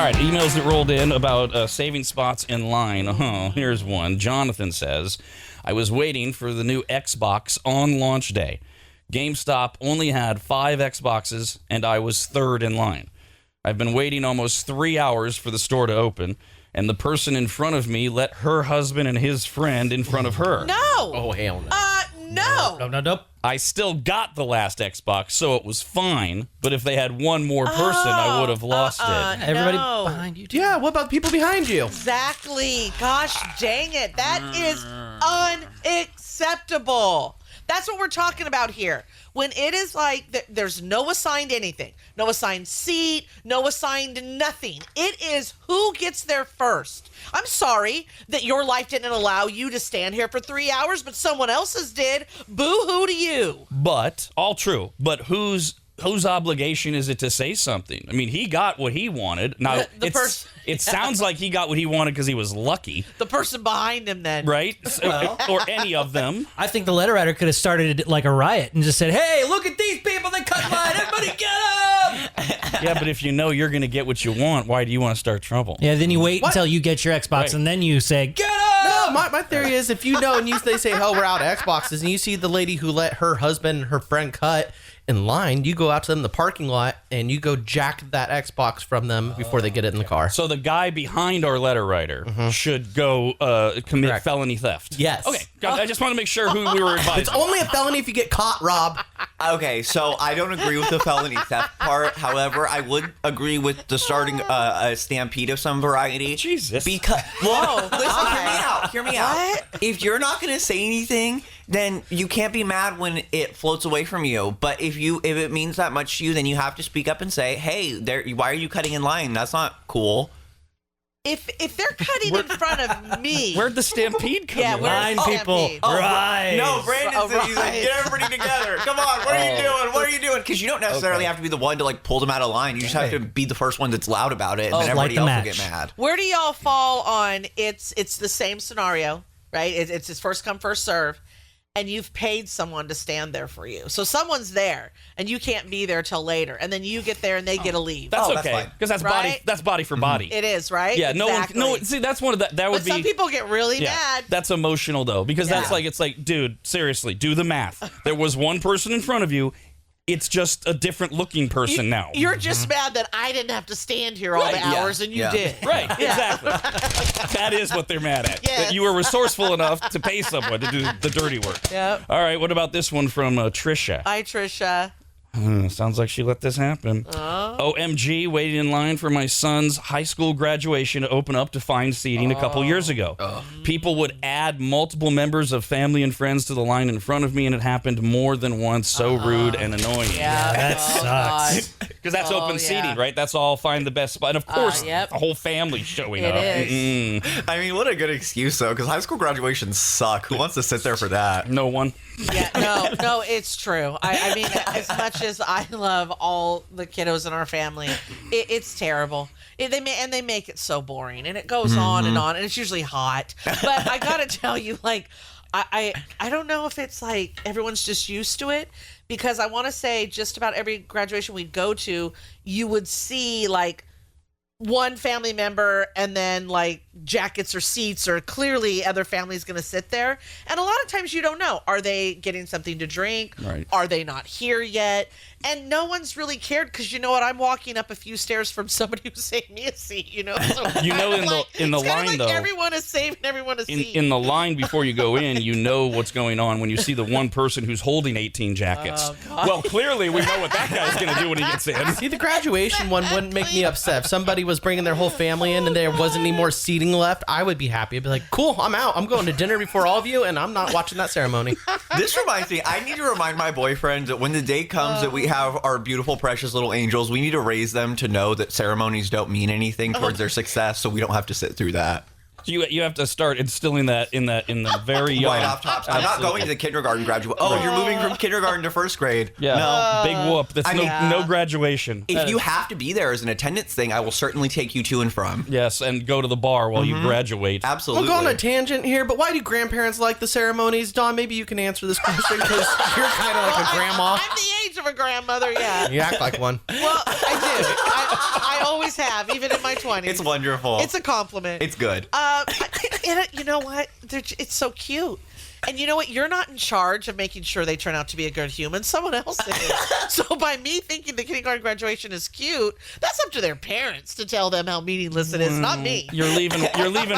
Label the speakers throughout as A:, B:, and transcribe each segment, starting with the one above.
A: right, emails that rolled in about saving spots in line. Oh, here's one. Jonathan says, I was waiting for the new Xbox on launch day. GameStop only had 5 Xboxes, and I was third in line. I've been waiting almost 3 hours for the store to open, and the person in front of me let her husband and his friend in front of her.
B: No.
C: Oh, hell no.
B: No.
C: No.
A: I still got the last Xbox, so it was fine. But if they had one more person, I would have lost it.
C: Everybody
B: no.
C: behind you, too.
D: Yeah, what about people behind you?
B: Exactly. Gosh dang it. That is unacceptable. That's what we're talking about here. When it is like there's no assigned anything, no assigned seat, no assigned nothing. It is who gets there first. I'm sorry that your life didn't allow you to stand here for 3 hours, but someone else's did. Boo-hoo to you.
A: But, all true, but whose obligation is it to say something? I mean, he got what he wanted. Now, it sounds like he got what he wanted because he was lucky.
B: The person behind him then.
A: Right? Or any of them.
C: I think the letter writer could have started like a riot and just said, hey, look at these people that cut line. Everybody get up!
A: Yeah, but if you know you're going to get what you want, why do you want to start trouble?
C: Yeah, then you wait until you get your Xbox
A: Right.
C: and then you say, get up!
D: No, my theory is if you know and they say, oh, we're out of Xboxes, and you see the lady who let her husband and her friend cut in line, you go out to them in the parking lot and you go jack that Xbox from them before they get it in the car.
A: So the guy behind our letter writer should go commit
D: Correct.
A: felony theft.
D: Yes.
A: Okay, I just want to make sure who we were advising.
D: It's only a felony if you get caught, Rob.
E: Okay, so I don't agree with the felony theft part. However, I would agree with the starting a stampede of some variety.
A: Jesus.
E: Because, listen, hear me out. If you're not going to say anything, then you can't be mad when it floats away from you. But if it means that much to you, then you have to speak up and say, hey, why are you cutting in line? That's not cool.
B: If they're cutting in front of me.
A: Where'd the stampede come in?
C: Line people. Rise.
E: No, Brandon said, he's like, get everybody together. Come on, what are you doing? What are you doing? Because you don't necessarily have to be the one to like pull them out of line. You just have to be the first one that's loud about it, and then everybody else will get mad.
B: Where do y'all fall on it's the same scenario, right? It's his first come, first serve. And you've paid someone to stand there for you. So someone's there, and you can't be there till later. And then you get there, and they get to leave.
A: That's
E: that's
A: okay,
E: fine.
A: because that's
B: Right?
A: body for body.
B: It is, right?
A: Yeah,
B: Exactly.
A: no. See, that's one of that would
B: But
A: be.
B: some people get really
A: Yeah,
B: mad.
A: that's emotional though, because that's like it's like, dude, seriously, do the math. There was one person in front of you. It's just a different looking person now.
B: You're just mad that I didn't have to stand here all
A: Right,
B: the
A: yeah,
B: hours, and you
E: yeah.
B: did.
A: Right, exactly. That is what they're mad at.
B: Yes.
A: That you were resourceful enough to pay someone to do the dirty work.
B: Yep.
A: All right, what about this one from Trisha?
B: Hi, Trisha.
A: Sounds like she let this happen. OMG, waiting in line for my son's high school graduation to open up to find seating a couple years ago. People would add multiple members of family and friends to the line in front of me, and it happened more than once. So rude and annoying.
B: Yeah,
C: that sucks.
A: Because that's
B: Oh,
A: open
B: yeah.
A: seating, right? That's all find the best spot. And of course,
B: yep.
A: the whole family showing
B: It
A: up.
B: is.
E: I mean, what a good excuse, though, because high school graduations suck. Who wants to sit there for that?
A: No one.
B: Yeah, no, it's true. I mean, as much as I love all the kiddos in our family, it's terrible. They make it so boring, and it goes on, and it's usually hot. But I gotta tell you, like, I don't know if it's like everyone's just used to it, because I want to say just about every graduation we'd go to, you would see like one family member and then like jackets or seats, or clearly other families going to sit there. And a lot of times you don't know, are they getting something to drink?
A: Right.
B: Are they not here yet? And no one's really cared, because you know what? I'm walking up a few stairs from somebody who saved me a seat, you know? So
A: You know, in the
B: it's
A: line,
B: like
A: though,
B: everyone is saving everyone a seat.
A: in the line before you go in, you know what's going on when you see the one person who's holding 18 jackets.
B: Oh, God.
A: Well, clearly we know what that guy's going to do when he gets in.
D: See, the graduation one wouldn't make me upset. If somebody was bringing their whole family in and there wasn't any more seating left, I would be happy. I'd be like, cool, I'm out. I'm going to dinner before all of you, and I'm not watching that ceremony.
E: This reminds me, I need to remind my boyfriend that when the day comes that we have our beautiful, precious little angels, we need to raise them to know that ceremonies don't mean anything towards their success, so we don't have to sit through that.
A: You have to start instilling that in the very young.
E: Right off top. I'm not going to the kindergarten graduate. Oh, you're moving from kindergarten to first grade.
A: Yeah.
E: No.
A: Big whoop. That's no graduation.
E: If you have to be there as an attendance thing, I will certainly take you to and from.
A: Yes, and go to the bar while you graduate.
E: Absolutely.
D: We'll go on a tangent here, but why do grandparents like the ceremonies? Dawn, maybe you can answer this question, because you're kind of like a grandma.
B: I'm the age of a grandmother, yeah.
D: You act like one.
B: Well, I do. I always have, even in my 20s.
E: It's wonderful.
B: It's a compliment.
E: It's good.
B: You know what? It's so cute. And you know what? You're not in charge of making sure they turn out to be a good human. Someone else is. So by me thinking the kindergarten graduation is cute, that's up to their parents to tell them how meaningless it is, not me.
A: You're leaving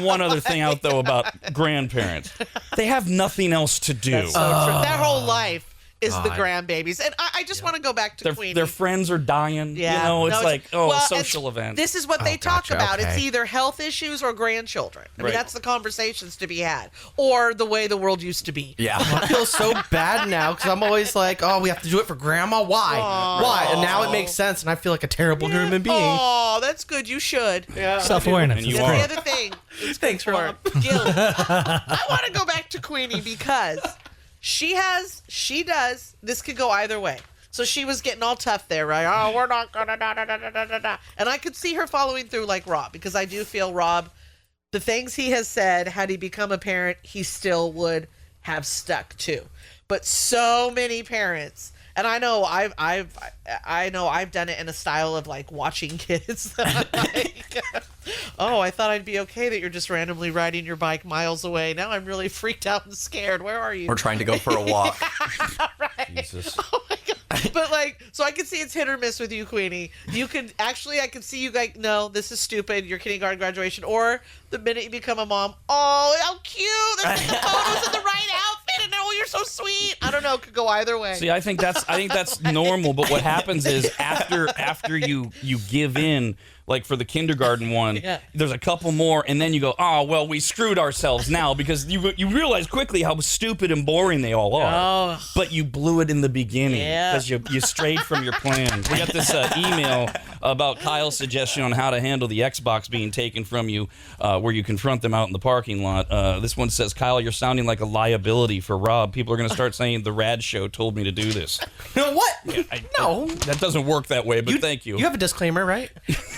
A: one other thing out though about grandparents. They have nothing else to do.
B: So true. Their whole life is the grandbabies. And I just want to go back to Queenie.
A: Their friends are dying.
B: Yeah.
A: You know, it's
B: No,
A: like,
B: well,
A: social event.
B: This is what they talk
D: gotcha.
B: about. It's
D: Okay.
B: either health issues or grandchildren. I mean,
A: Right.
B: that's the conversations to be had. Or the way the world used to be.
E: Yeah.
D: I feel so bad now because I'm always like, oh, we have to do it for grandma. Why? Why? And now it makes sense, and I feel like a terrible human being.
B: Oh, that's good. You should. Yeah.
C: Self-awareness.
A: And you
C: It's
A: are.
C: great.
B: The other thing.
D: Thanks, Rob.
B: Guilt. I want to go back to Queenie because she does. This could go either way. So she was getting all tough there, right? Oh, we're not gonna da. And I could see her following through like Rob, because I do feel Rob, the things he has said, had he become a parent, he still would have stuck to. But so many parents, and I know I've done it in a style of like watching kids. Like, oh, I thought I'd be okay that you're just randomly riding your bike miles away. Now I'm really freaked out and scared. Where are you?
E: We're trying to go for a walk.
A: Jesus.
B: Oh my God. But like, so I can see it's hit or miss with you, Queenie. You could actually, I could see you like, no, this is stupid. Your kindergarten graduation, or the minute you become a mom, oh, how cute! Let's get the photos in the right outfit, and oh, you're so sweet. I don't know. It could go either way.
A: See, I think that's normal. But what happens is after you give in, like for the kindergarten one,
B: Yeah.
A: there's a couple more, and then you go, oh well, we screwed ourselves now, because you realize quickly how stupid and boring they all are.
B: Oh.
A: But you blew it in the beginning
B: Yeah.
A: because you strayed from your plan. We got this email about Kyle's suggestion on how to handle the Xbox being taken from you, where you confront them out in the parking lot. This one says, Kyle, you're sounding like a liability for Rob. People are going to start saying the RAD show told me to do this.
D: No, what? No.
A: That doesn't work that way, but thank you.
D: You have a disclaimer, right?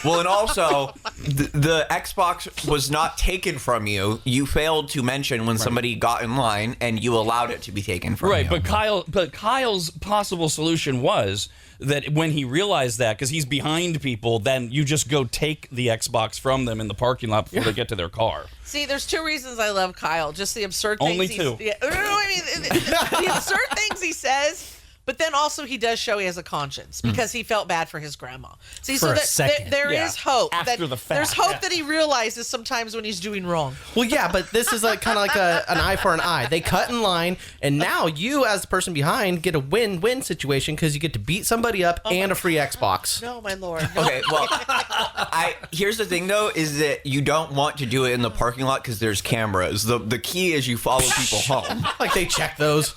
E: Well, and also, the Xbox was not taken from you. You failed to mention when somebody got in line, and you allowed it to be taken from you.
A: Right, but Kyle's possible solution was that when he realized that, because he's behind people, then you just go take the Xbox from them in the parking lot before they get to their car.
B: See, there's two reasons I love Kyle. Just the absurd things.
A: Only
B: he's-
A: two.
B: Yeah, no, I mean, the absurd things he says. But then also he does show he has a conscience because he felt bad for his grandma. See,
C: For
B: so
C: a
B: that
C: second.
B: there
A: Yeah.
B: is hope.
A: After
B: that,
A: the fact.
B: There's hope that he realizes sometimes when he's doing wrong.
D: Well, yeah, but this is like kind of like an eye for an eye. They cut in line, and now you, as the person behind, get a win-win situation because you get to beat somebody up and a free Xbox.
B: No, my lord. No.
E: Okay, well, here's the thing though, is that you don't want to do it in the parking lot because there's cameras. The key is you follow people home.
D: Like they check those.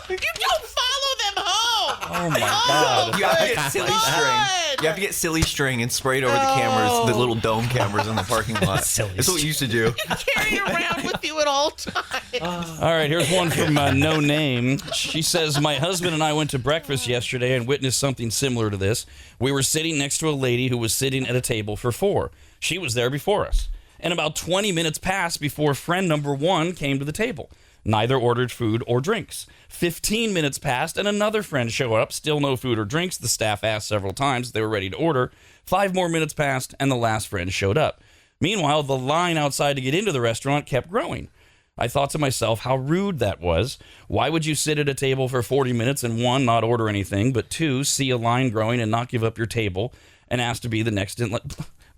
B: You don't follow them home.
A: Oh my God.
E: You have to get silly string. You have to get silly string and spray it over the cameras, the little dome cameras in the parking lot.
C: Silly
E: That's what we used to do.
B: Carry it around with you at all times.
A: All right, here's one from No Name. She says, my husband and I went to breakfast yesterday and witnessed something similar to this. We were sitting next to a lady who was sitting at a table for 4. She was there before us. And about 20 minutes passed before friend number 1 came to the table. Neither ordered food or drinks. 15 minutes passed and another friend showed up. Still no food or drinks. The staff asked several times if they were ready to order. 5 more minutes passed and the last friend showed up. Meanwhile, the line outside to get into the restaurant kept growing. I thought to myself how rude that was. Why would you sit at a table for 40 minutes and 1, not order anything, but 2, see a line growing and not give up your table and ask to be the next in line?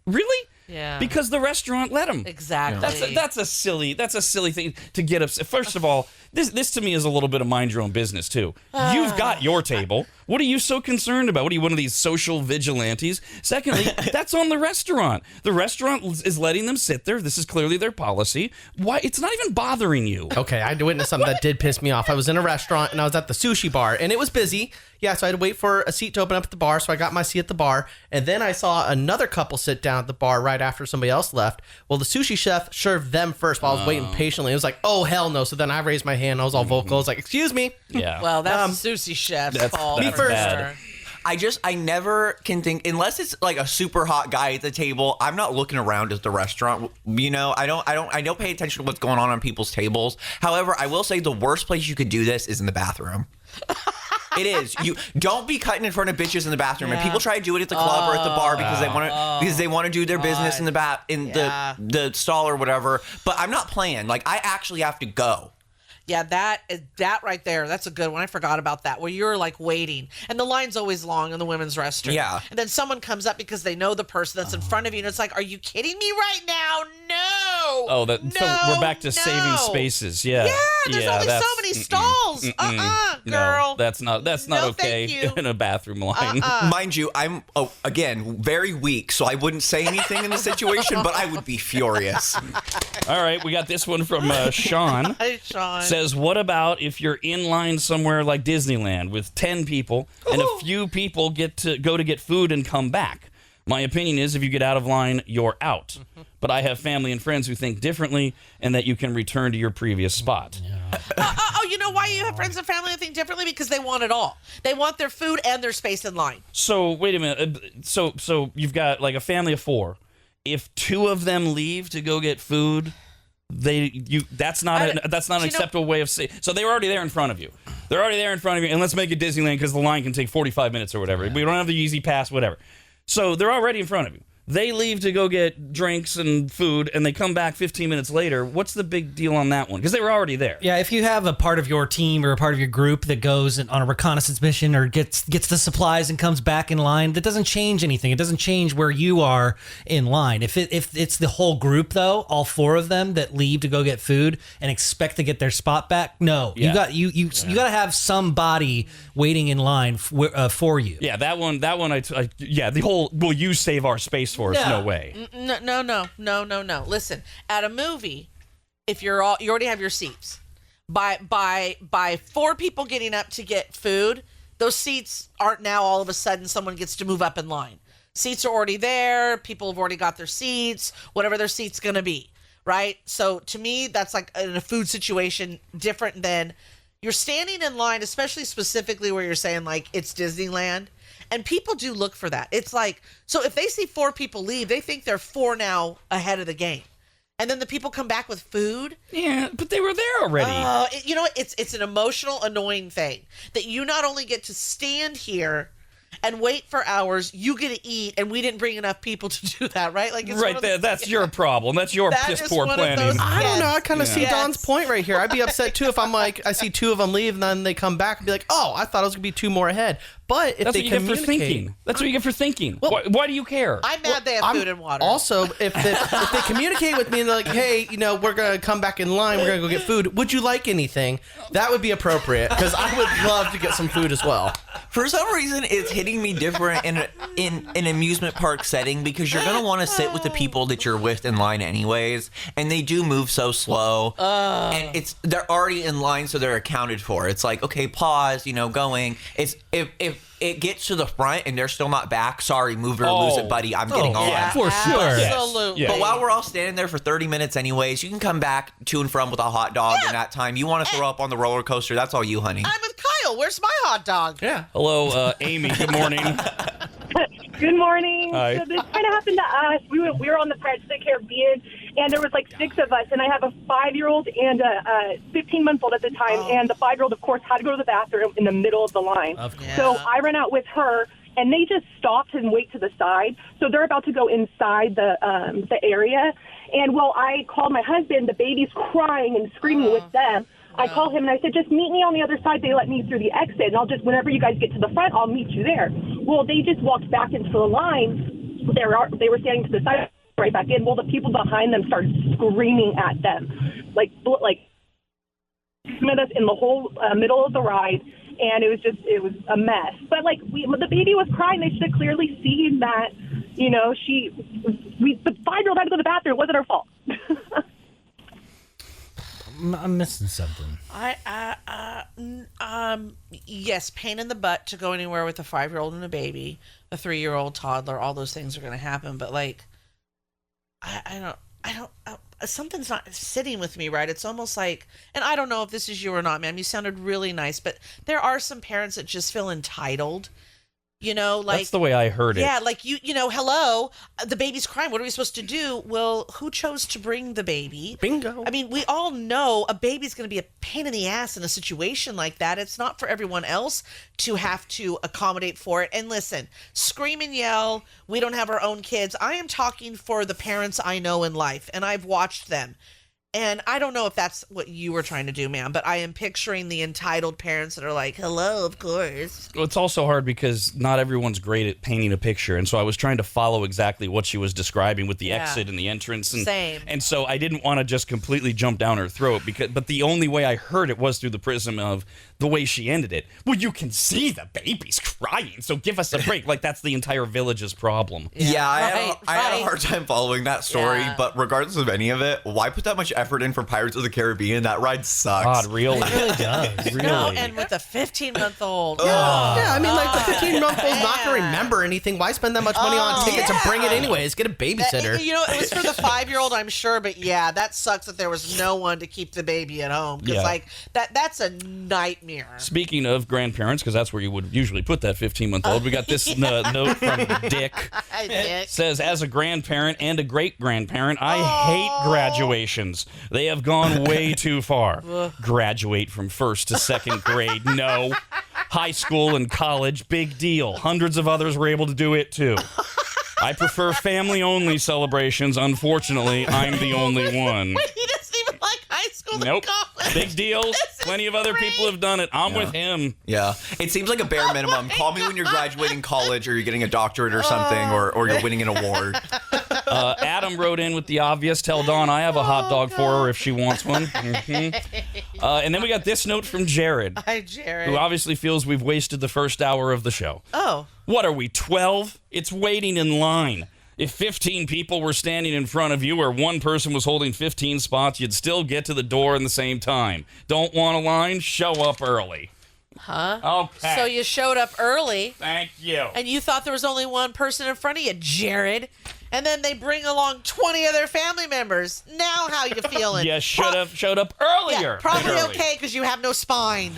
A: Really?
B: Yeah.
A: Because the restaurant let him.
B: Exactly.
A: That's a silly thing to get upset. First of all, this to me is a little bit of mind your own business too. You've got your table. What are you so concerned about? What are you, one of these social vigilantes? Secondly, that's on the restaurant. The restaurant is letting them sit there. This is clearly their policy. Why? It's not even bothering you.
D: Okay, I had to witness something that did piss me off. I was in a restaurant and I was at the sushi bar and it was busy. Yeah, so I had to wait for a seat to open up at the bar, so I got my seat at the bar. And then I saw another couple sit down at the bar right after somebody else left. Well, the sushi chef served them first while I was waiting patiently. It was like, oh, hell no. So then I raised my hand. I was all vocal. I was like, excuse me.
A: Yeah.
B: Well, that's the sushi chef's fault.
A: that's
B: for
A: bad.
B: sure.
E: I never can think, unless it's like a super hot guy at the table, I'm not looking around at the restaurant. You know, I don't pay attention to what's going on people's tables. However, I will say the worst place you could do this is in the bathroom. It is. You don't be cutting in front of bitches in the bathroom. And people try to do it at the club or at the bar because they want to do their business in the stall or whatever. But I'm not playing. Like, I actually have to go.
B: Yeah, that right there, that's a good one. I forgot about that, where you're like waiting, and the line's always long in the women's restroom.
E: Yeah.
B: And then someone comes up because they know the person that's in front of you, and it's like, are you kidding me right now? No.
A: Oh, so we're back to saving spaces. Yeah.
B: Yeah, there's only so many stalls. Girl.
A: No, that's not
B: No,
A: okay
B: thank you.
A: in a bathroom line.
E: Mind you, I'm, again, very weak, so I wouldn't say anything in the situation, but I would be furious.
A: All right, we got this one from Sean.
B: Hi, Sean.
A: Says, what about if you're in line somewhere like Disneyland with 10 people and a few people get to go to get food and come back? My opinion is if you get out of line, you're out. But I have family and friends who think differently and that you can return to your previous spot.
B: You know why you have friends and family that think differently? Because they want it all. They want their food and their space in line.
A: So, wait a minute. So you've got like a family of 4. If 2 of them leave to go get food, that's not an acceptable way of saying. So they were already there in front of you. They're already there in front of you, and let's make it Disneyland because the line can take 45 minutes or whatever. We don't have the easy pass, whatever. So they're already in front of you. They leave to go get drinks and food, and they come back 15 minutes later. What's the big deal on that one? Because they were already there.
C: Yeah, if you have a part of your team or a part of your group that goes on a reconnaissance mission or gets the supplies and comes back in line, that doesn't change anything. It doesn't change where you are in line. If it's the whole group, though, all 4 of them that leave to go get food and expect to get their spot back, no.
A: Yeah.
C: You got to have somebody waiting in line for you.
A: Yeah, that one. The whole will you save our space for us? No way.
B: No. Listen, at a movie, if you already have your seats. By 4 people getting up to get food, those seats aren't now all of a sudden someone gets to move up in line. Seats are already there. People have already got their seats, whatever their seat's going to be, right? So to me, that's like in a food situation different than you're standing in line, especially specifically where you're saying like it's Disneyland. And people do look for that. It's like, so if they see 4 people leave, they think they're 4 now ahead of the game. And then the people come back with food.
A: Yeah, but they were there already.
B: You know what? It's an emotional, annoying thing that you not only get to stand here and wait for hours, you get to eat, and we didn't bring enough people to do that, right? Like, it's
A: right there, that's your problem. That's your piss poor planning.
D: I don't know. I kind of see Don's point right here. I'd be upset too if I'm like, I see 2 of them leave and then they come back and be like, oh, I thought it was gonna be 2 more ahead. But if
A: that's
D: they
A: what you get for
D: communicate,
A: thinking. That's what you get for thinking. Why do you care?
B: I'm mad they have food and water.
D: Also, if they communicate with me and they're like, hey, we're gonna come back in line, we're gonna go get food. Would you like anything? That would be appropriate because I would love to get some food as well.
E: For some reason, it's hitting me different in an amusement park setting because you're gonna want to sit with the people that you're with in line anyways, and they do move so slow, and they're already in line, so they're accounted for. It's like, okay, pause, going. It's if it gets to the front and they're still not back, sorry, move it or lose it, buddy. I'm getting on.
C: Yeah, for sure.
B: Absolutely.
A: Yes.
E: But while we're all standing there for 30 minutes anyways, you can come back to and from with a hot dog in that time. You want to throw up on the roller coaster, that's all you, honey.
B: I'm with Kyle. Where's my hot dog?
D: Yeah.
A: Hello, Amy. Good morning.
F: Good morning.
A: Hi.
F: So this kind of happened to us. We were on the Pirates of the Caribbean, and there was like 6 of us, and I have a 5-year-old and a 15-month-old at the time, and the 5-year-old, of course, had to go to the bathroom in the middle of the line.
C: Of course.
F: So I ran out with her, and they just stopped and wait to the side. So they're about to go inside the area, and I called my husband. The baby's crying and screaming with them. I called him and I said, just meet me on the other side. They let me through the exit, and I'll just, whenever you guys get to the front, I'll meet you there. Well, they just walked back into the line. They were standing to the side, right back in. Well, the people behind them started screaming at them, like met us in the whole middle of the ride, and it was a mess. But the baby was crying. They should have clearly seen that, the 5-year-old had to go to the bathroom. It wasn't her fault.
C: I'm missing something.
B: Yes, pain in the butt to go anywhere with a 5-year-old and a baby, a 3-year-old toddler. All those things are going to happen. But I don't. Something's not sitting with me right. It's almost like, and I don't know if this is you or not, ma'am. You sounded really nice, but there are some parents that just feel entitled You know, like
A: That's the way I heard it.
B: yeah, like you know, hello, the baby's crying. What are we supposed to do? Well, who chose to bring the baby?
D: Bingo.
B: I mean, we all know a baby's going to be a pain in the ass in a situation like that. It's not for everyone else to have to accommodate for it. And listen, scream and yell. We don't have our own kids. I am talking for the parents I know in life, and I've watched them. And I don't know if that's what you were trying to do, ma'am, but I am picturing the entitled parents that are like, hello, of course.
A: Well, it's also hard because not everyone's great at painting a picture, and so I was trying to follow exactly what she was describing with the
B: Yeah.
A: exit and the entrance, and
B: Same.
A: And so I didn't want to just completely jump down her throat but the only way I heard it was through the prism of the way she ended it. Well, you can see the baby's crying, so give us a break. Like that's the entire village's problem.
E: Yeah, I had a
B: right.
E: hard time following that story,
B: Yeah.
E: but regardless of any of it, why put that much effort in for Pirates of the Caribbean? That ride sucks.
A: God, really?
C: It really does.
A: Really?
B: No, and with a 15-month-old.
D: Yeah, I mean, like the 15-month-old's not going to remember anything. Why spend that much money on tickets and bring it anyways? Get a babysitter.
B: You know, it was for the 5-year-old, I'm sure, but yeah, that sucks that there was no one to keep the baby at home because,
A: Yeah.
B: like, that's a nightmare.
A: Speaking of grandparents, because that's where you would usually put that 15-month-old, we got this note from Dick.
B: I did.
A: Says, as a grandparent and a great-grandparent, I hate graduations. They have gone way too far. Graduate from 1st to 2nd grade, no. High school and college, big deal. Hundreds of others were able to do it, too. I prefer family-only celebrations. Unfortunately, I'm the only one.
B: He doesn't even like high school
A: Nope.
B: and college.
A: Big deal. Plenty of other people have done it. I'm with him.
E: Yeah, it seems like a bare minimum. Call me when you're graduating college or you're getting a doctorate or something, or you're winning an award.
A: Adam wrote in with the obvious. Tell Dawn I have a hot dog for her if she wants one. And then we got this note from Jared,
B: Hi, Jared.
A: who obviously feels we've wasted the first hour of the show.
B: Oh.
A: What are we, 12? It's waiting in line. If 15 people were standing in front of you or one person was holding 15 spots, you'd still get to the door in the same time. Don't want a line? Show up early.
B: Huh?
A: Okay.
B: So you showed up early,
A: Thank you.
B: and you thought there was only one person in front of you, Jared. And then they bring along 20 other family members. Now how you feeling?
A: You should have showed up earlier.
B: Yeah, probably
A: Early.
B: okay because you have no spine.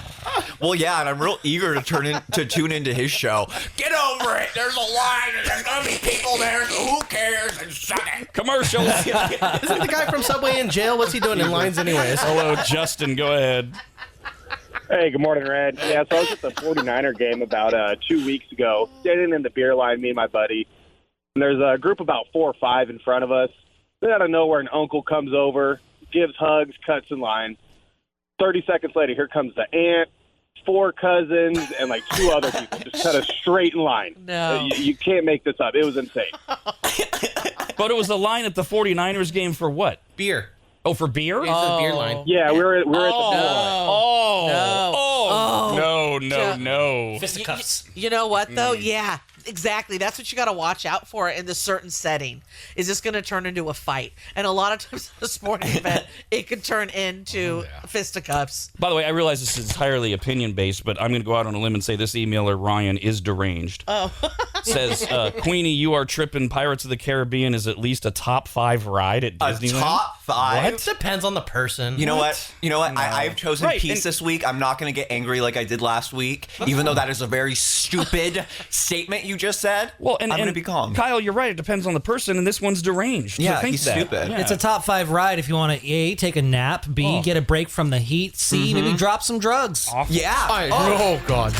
E: Well, yeah, and I'm real eager to tune into his show. Get over it. There's a line, and there's gonna be people there, so who cares? And suck it.
A: Commercials.
D: Isn't the guy from Subway in jail? What's he doing in lines anyways?
A: Hello, Justin. Go ahead.
G: Hey, good morning, Red. Yeah, so I was at the 49er game about 2 weeks ago, standing in the beer line, me and my buddy. And there's a group about 4 or 5 in front of us. Then out of nowhere, an uncle comes over, gives hugs, cuts in line. 30 seconds later, here comes the aunt, 4 cousins, and like 2 other people just cut us straight in line.
B: No.
G: You can't make this up. It was insane.
A: But it was the line at the 49ers game for what?
D: Beer.
A: Oh, for beer?
D: It's the beer line.
G: Yeah, we were at the pool.
A: No.
C: Fisticuffs.
B: You know what,
A: Mm.
B: though? Yeah, exactly. That's what you got to watch out for in this certain setting. Is this going to turn into a fight? And a lot of times at a sporting event, it could turn into fisticuffs.
A: By the way, I realize this is entirely opinion-based, but I'm going to go out on a limb and say this emailer, Ryan, is deranged.
B: Oh.
A: Says, Queenie, you are tripping. Pirates of the Caribbean is at least a top 5 ride at
E: A
A: Disneyland.
E: top 5.
D: It depends on the person.
E: You know what? I've chosen
A: Right,
E: peace
A: and-
E: this week. I'm not going to get angry like I did last week, even though that is a very stupid statement you just said.
A: Well,
E: I'm going to be calm.
A: Kyle, you're right. It depends on the person, and this one's deranged.
E: Yeah,
A: to think
E: he's
A: that.
E: stupid.
A: Yeah.
C: It's a top 5 ride if you want to A, take a nap, B, get a break from the heat, C, maybe drop some drugs.
E: Yeah.
D: Oh, God.